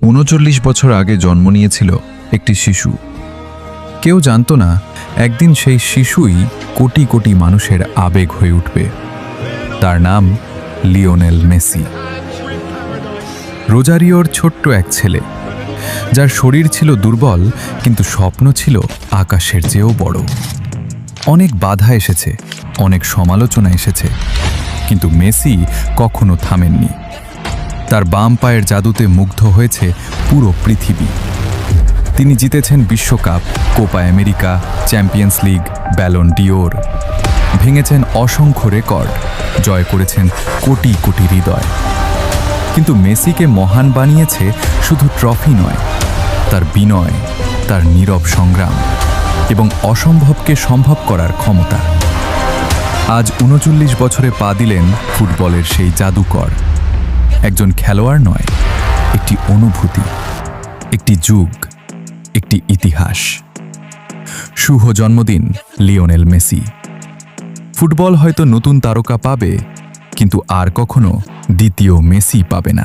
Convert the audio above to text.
৩৯ বছর আগে জন্ম নিয়েছিল একটি শিশু। কেউ জানত না একদিন সেই শিশুই কোটি কোটি মানুষের আবেগ হয়ে উঠবে। তার নাম লিওনেল মেসি। রোজারিওর ছোট্ট এক ছেলে, যার শরীর ছিল দুর্বল কিন্তু স্বপ্ন ছিল আকাশের চেয়েও বড়। অনেক বাধা এসেছে, অনেক সমালোচনা এসেছে, কিন্তু মেসি কখনো থামেননি। তার বাম পায়ের জাদুতে মুগ্ধ হয়েছে পুরো পৃথিবী। তিনি জিতেছেন বিশ্বকাপ, Copa America, champions league, Ballon d'Or. ভেঙেছেন অসংখ্য রেকর্ড, জয় করেছেন কোটি কোটি হৃদয়। কিন্তু মেসিকে মহান বানিয়েছে শুধু ট্রফি নয়, তার বিনয়, তার নীরব সংগ্রাম এবং অসম্ভবকে সম্ভব করার ক্ষমতা। আজ ৩৯ বছরে পা দিলেন ফুটবলের সেই জাদুকর। একজন খেলোয়াড় নয়, একটি অনুভূতি, একটি যুগ, একটি ইতিহাস। শুভ জন্মদিন লিওনেল মেসি। ফুটবল হয়তো নতুন তারকা পাবে, কিন্তু আর কখনো দ্বিতীয় মেসি পাবে না।